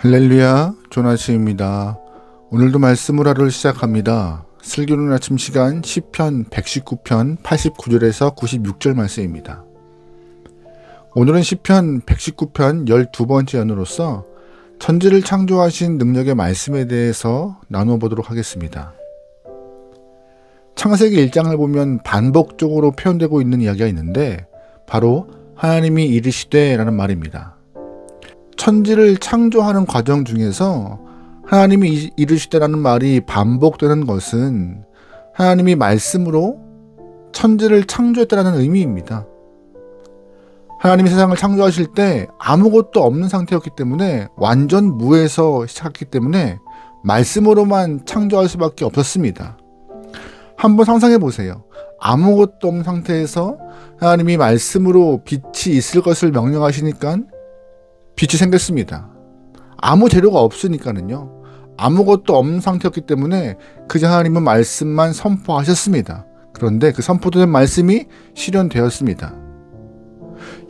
할렐루야, 조나시입니다. 오늘도 말씀을 하루 시작합니다. 슬기로운 아침 시간 시편 119편 89절에서 96절 말씀입니다. 오늘은 시편 119편 12번째 연으로서 천지를 창조하신 능력의 말씀에 대해서 나누어 보도록 하겠습니다. 창세기 1장을 보면 반복적으로 표현되고 있는 이야기가 있는데 바로 하나님이 이르시되 라는 말입니다. 천지를 창조하는 과정 중에서 하나님이 이르시되라는 말이 반복되는 것은 하나님이 말씀으로 천지를 창조했다는 의미입니다. 하나님이 세상을 창조하실 때 아무것도 없는 상태였기 때문에 완전 무에서 시작했기 때문에 말씀으로만 창조할 수밖에 없었습니다. 한번 상상해 보세요. 아무것도 없는 상태에서 하나님이 말씀으로 빛이 있을 것을 명령하시니까 빛이 생겼습니다. 아무 재료가 없으니까는요. 아무것도 없는 상태였기 때문에 그저 하나님은 말씀만 선포하셨습니다. 그런데 그 선포된 말씀이 실현되었습니다.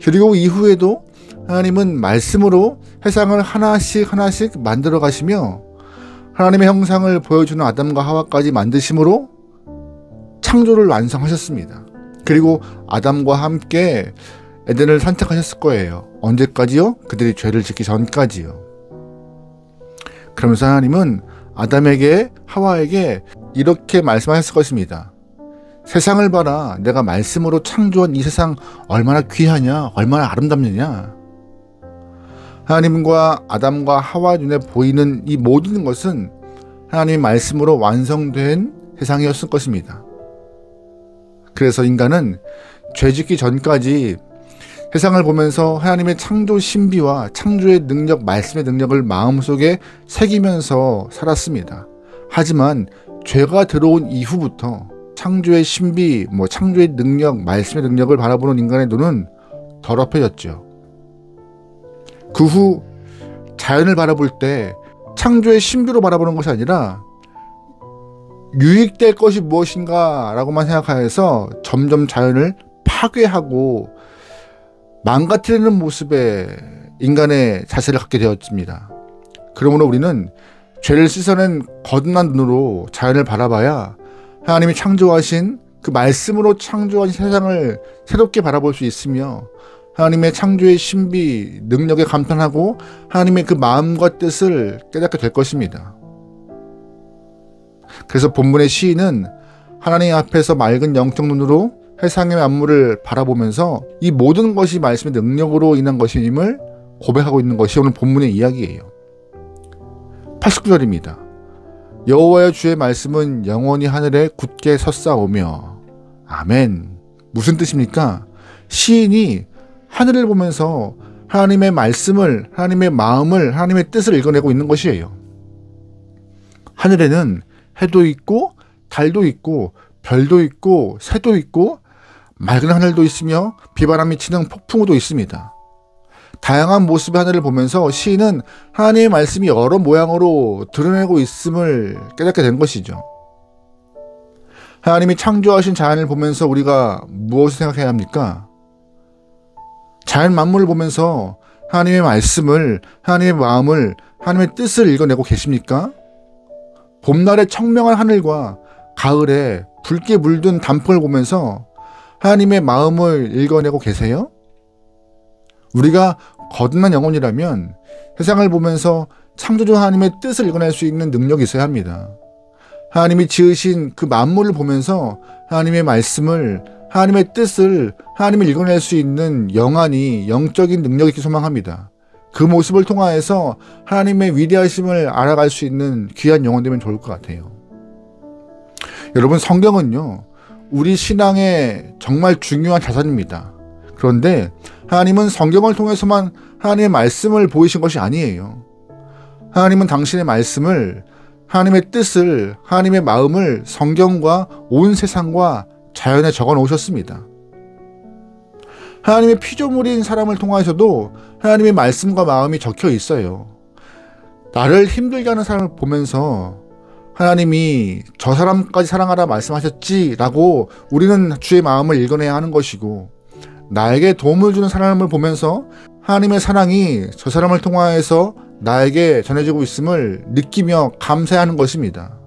그리고 이후에도 하나님은 말씀으로 세상을 하나씩 만들어 가시며 하나님의 형상을 보여주는 아담과 하와까지 만드심으로 창조를 완성하셨습니다. 그리고 아담과 함께 에덴을 산책하셨을 거예요. 언제까지요? 그들이 죄를 짓기 전까지요. 그러면서 하나님은 아담에게 하와에게 이렇게 말씀하셨을 것입니다. 세상을 봐라. 내가 말씀으로 창조한 이 세상 얼마나 귀하냐, 얼마나 아름답느냐. 하나님과 아담과 하와 눈에 보이는 이 모든 것은 하나님의 말씀으로 완성된 세상이었을 것입니다. 그래서 인간은 죄짓기 전까지 세상을 보면서 하나님의 창조 신비와 창조의 능력, 말씀의 능력을 마음속에 새기면서 살았습니다. 하지만 죄가 들어온 이후부터 창조의 신비, 창조의 능력, 말씀의 능력을 바라보는 인간의 눈은 더럽혀졌죠. 그 후 자연을 바라볼 때 창조의 신비로 바라보는 것이 아니라 유익될 것이 무엇인가 라고만 생각하여서 점점 자연을 파괴하고 망가뜨리는 모습의 인간의 자세를 갖게 되었습니다. 그러므로 우리는 죄를 씻어낸 거듭난 눈으로 자연을 바라봐야 하나님이 창조하신 그 말씀으로 창조한 세상을 새롭게 바라볼 수 있으며 하나님의 창조의 신비, 능력에 감탄하고 하나님의 그 마음과 뜻을 깨닫게 될 것입니다. 그래서 본문의 시인은 하나님 앞에서 맑은 영적 눈으로 세상의 만물을 바라보면서 이 모든 것이 말씀의 능력으로 인한 것임을 고백하고 있는 것이 오늘 본문의 이야기예요. 89절입니다. 여호와의 주의 말씀은 영원히 하늘에 굳게 섰사오며. 아멘. 무슨 뜻입니까? 시인이 하늘을 보면서 하나님의 말씀을, 하나님의 마음을, 하나님의 뜻을 읽어내고 있는 것이에요. 하늘에는 해도 있고 달도 있고 별도 있고 새도 있고 맑은 하늘도 있으며 비바람이 치는 폭풍우도 있습니다. 다양한 모습의 하늘을 보면서 시인은 하나님의 말씀이 여러 모양으로 드러내고 있음을 깨닫게 된 것이죠. 하나님이 창조하신 자연을 보면서 우리가 무엇을 생각해야 합니까? 자연 만물을 보면서 하나님의 말씀을, 하나님의 마음을, 하나님의 뜻을 읽어내고 계십니까? 봄날의 청명한 하늘과 가을에 붉게 물든 단풍을 보면서 하나님의 마음을 읽어내고 계세요? 우리가 거듭난 영혼이라면 세상을 보면서 창조주 하나님의 뜻을 읽어낼 수 있는 능력이 있어야 합니다. 하나님이 지으신 그 만물을 보면서 하나님의 말씀을, 하나님의 뜻을, 하나님을 읽어낼 수 있는 영안이, 영적인 능력이 있기 소망합니다. 그 모습을 통하여서 하나님의 위대하심을 알아갈 수 있는 귀한 영혼 되면 좋을 것 같아요. 여러분, 성경은요, 우리 신앙의 정말 중요한 자산입니다. 그런데 하나님은 성경을 통해서만 하나님의 말씀을 보이신 것이 아니에요. 하나님은 당신의 말씀을, 하나님의 뜻을, 하나님의 마음을 성경과 온 세상과 자연에 적어 놓으셨습니다. 하나님의 피조물인 사람을 통하여서도 하나님의 말씀과 마음이 적혀 있어요. 나를 힘들게 하는 사람을 보면서 하나님이 저 사람까지 사랑하라 말씀하셨지라고 우리는 주의 마음을 읽어내야 하는 것이고, 나에게 도움을 주는 사람을 보면서 하나님의 사랑이 저 사람을 통하여서 나에게 전해지고 있음을 느끼며 감사하는 것입니다.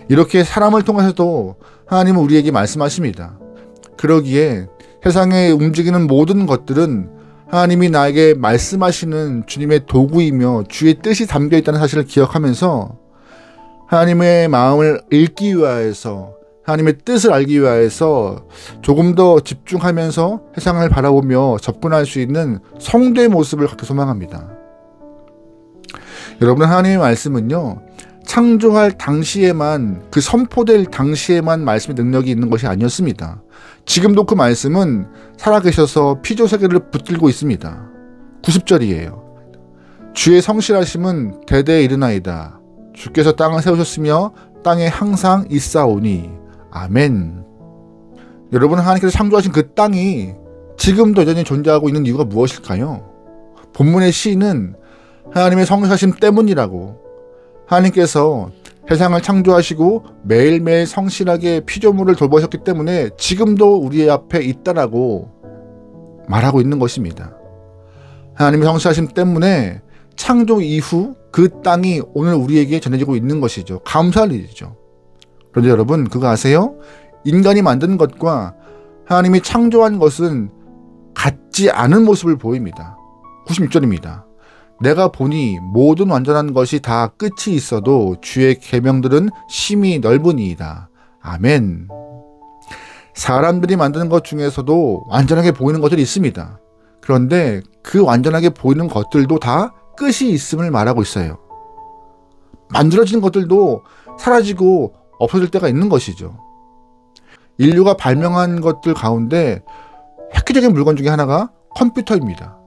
이렇게 사람을 통해서도 하나님은 우리에게 말씀하십니다. 그러기에 세상에 움직이는 모든 것들은 하나님이 나에게 말씀하시는 주님의 도구이며 주의 뜻이 담겨있다는 사실을 기억하면서 하나님의 마음을 읽기 위하여서, 하나님의 뜻을 알기 위하여서 조금 더 집중하면서 세상을 바라보며 접근할 수 있는 성도의 모습을 갖기 소망합니다. 여러분, 하나님의 말씀은요, 창조할 당시에만, 그 선포될 당시에만 말씀의 능력이 있는 것이 아니었습니다. 지금도 그 말씀은 살아계셔서 피조세계를 붙들고 있습니다. 90절이에요. 주의 성실하심은 대대에 이르나이다. 주께서 땅을 세우셨으며 땅에 항상 있사오니. 아멘. 여러분, 하나님께서 창조하신 그 땅이 지금도 여전히 존재하고 있는 이유가 무엇일까요? 본문의 시인은 하나님의 성실하심 때문이라고, 하나님께서 세상을 창조하시고 매일매일 성실하게 피조물을 돌보셨기 때문에 지금도 우리 앞에 있다라고 말하고 있는 것입니다. 하나님의 성실하심 때문에 창조 이후 그 땅이 오늘 우리에게 전해지고 있는 것이죠. 감사할 일이죠. 그런데 여러분, 그거 아세요? 인간이 만든 것과 하나님이 창조한 것은 같지 않은 모습을 보입니다. 96절입니다. 내가 보니 모든 완전한 것이 다 끝이 있어도 주의 계명들은 심히 넓으니이다. 아멘. 사람들이 만드는 것 중에서도 완전하게 보이는 것들이 있습니다. 그런데 그 완전하게 보이는 것들도 다 끝이 있음을 말하고 있어요. 만들어진 것들도 사라지고 없어질 때가 있는 것이죠. 인류가 발명한 것들 가운데 획기적인 물건 중에 하나가 컴퓨터입니다.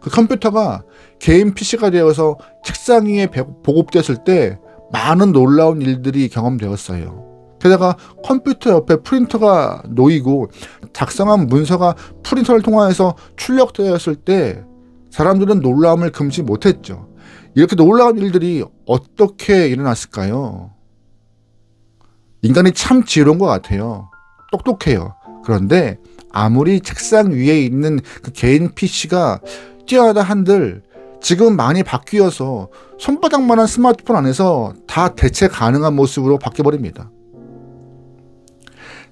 그 컴퓨터가 개인 PC가 되어서 책상 위에 보급됐을 때 많은 놀라운 일들이 경험되었어요. 게다가 컴퓨터 옆에 프린터가 놓이고 작성한 문서가 프린터를 통해서 출력되었을 때 사람들은 놀라움을 금치 못했죠. 이렇게 놀라운 일들이 어떻게 일어났을까요? 인간이 참 지혜로운 것 같아요. 똑똑해요. 그런데 아무리 책상 위에 있는 그 개인 PC가 뛰어나다 한들 지금 많이 바뀌어서 손바닥만한 스마트폰 안에서 다 대체 가능한 모습으로 바뀌어버립니다.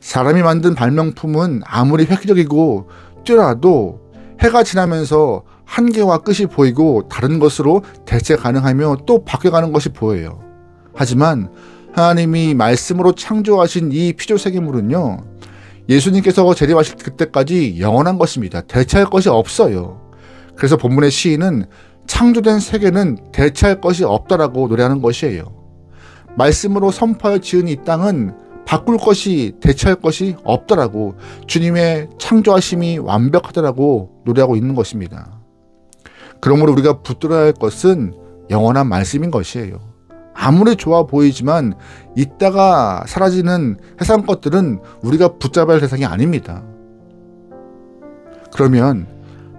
사람이 만든 발명품은 아무리 획기적이고 뛰어나도 해가 지나면서 한계와 끝이 보이고 다른 것으로 대체 가능하며 또 바뀌어가는 것이 보여요. 하지만 하나님이 말씀으로 창조하신 이 피조세계물은요, 예수님께서 재림하실 그때까지 영원한 것입니다. 대체할 것이 없어요. 그래서 본문의 시인은 창조된 세계는 대체할 것이 없다라고 노래하는 것이에요. 말씀으로 선포하여 지은 이 땅은 바꿀 것이, 대체할 것이 없다라고, 주님의 창조하심이 완벽하다라고 노래하고 있는 것입니다. 그러므로 우리가 붙들어야 할 것은 영원한 말씀인 것이에요. 아무리 좋아 보이지만 이따가 사라지는 세상 것들은 우리가 붙잡아야 할 대상이 아닙니다. 그러면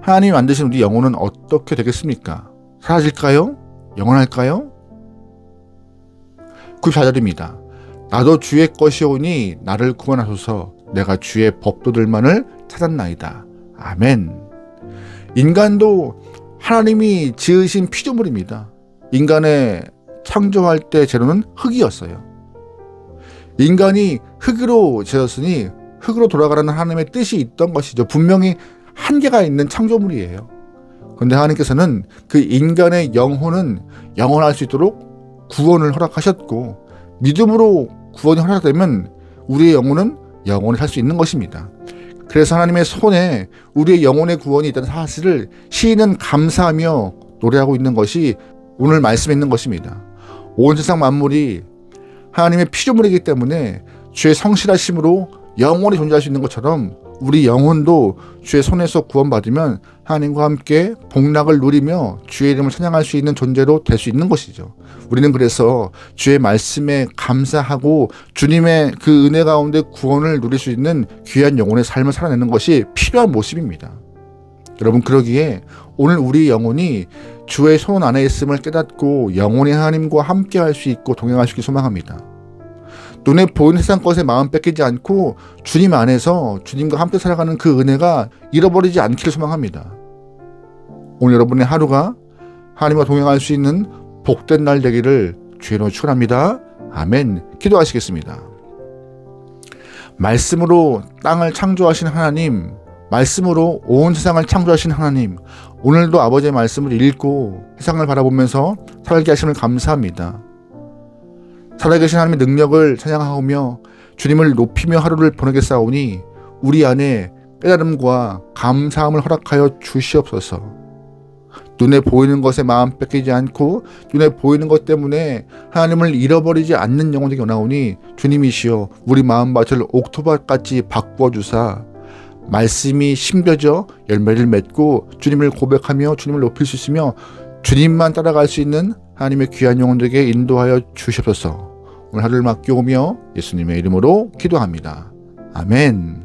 하나님이 만드신 우리 영혼은 어떻게 되겠습니까? 사라질까요? 영원할까요? 94절입니다. 나도 주의 것이오니 나를 구원하소서. 내가 주의 법도들만을 찾았나이다. 아멘. 인간도 하나님이 지으신 피조물입니다. 인간의 창조할 때 재료는 흙이었어요. 인간이 흙으로 지었으니 흙으로 돌아가라는 하나님의 뜻이 있던 것이죠. 분명히 한계가 있는 창조물이에요. 그런데 하나님께서는 그 인간의 영혼은 영원할 수 있도록 구원을 허락하셨고, 믿음으로 구원이 허락되면 우리의 영혼은 영원히 살 수 있는 것입니다. 그래서 하나님의 손에 우리의 영혼의 구원이 있다는 사실을 시인은 감사하며 노래하고 있는 것이 오늘 말씀에 있는 것입니다. 온 세상 만물이 하나님의 피조물이기 때문에 주의 성실하심으로 영원히 존재할 수 있는 것처럼 우리 영혼도 주의 손에서 구원받으면 하나님과 함께 복락을 누리며 주의 이름을 찬양할 수 있는 존재로 될 수 있는 것이죠. 우리는 그래서 주의 말씀에 감사하고 주님의 그 은혜 가운데 구원을 누릴 수 있는 귀한 영혼의 삶을 살아내는 것이 필요한 모습입니다. 여러분, 그러기에 오늘 우리 영혼이 주의 손 안에 있음을 깨닫고 영원히 하나님과 함께 할 수 있고 동행할 수 있길 소망합니다. 눈에 보이는 세상 것에 마음 뺏기지 않고 주님 안에서 주님과 함께 살아가는 그 은혜가 잃어버리지 않기를 소망합니다. 오늘 여러분의 하루가 하나님과 동행할 수 있는 복된 날 되기를 주의로 축원합니다. 아멘. 기도하시겠습니다. 말씀으로 땅을 창조하신 하나님, 말씀으로 온 세상을 창조하신 하나님, 오늘도 아버지의 말씀을 읽고 세상을 바라보면서 살게 하심을 감사합니다. 살아계신 하나님의 능력을 찬양하며 주님을 높이며 하루를 보내겠사오니 우리 안에 깨달음과 감사함을 허락하여 주시옵소서. 눈에 보이는 것에 마음 뺏기지 않고 눈에 보이는 것 때문에 하나님을 잃어버리지 않는 영혼 되기 원하오니 주님이시여 우리 마음밭을 옥토밭같이 바꾸어 주사 말씀이 심겨져 열매를 맺고 주님을 고백하며 주님을 높일 수 있으며 주님만 따라갈 수 있는 하나님의 귀한 영혼들에게 인도하여 주시옵소서. 오늘 하루를 맡겨오며 예수님의 이름으로 기도합니다. 아멘.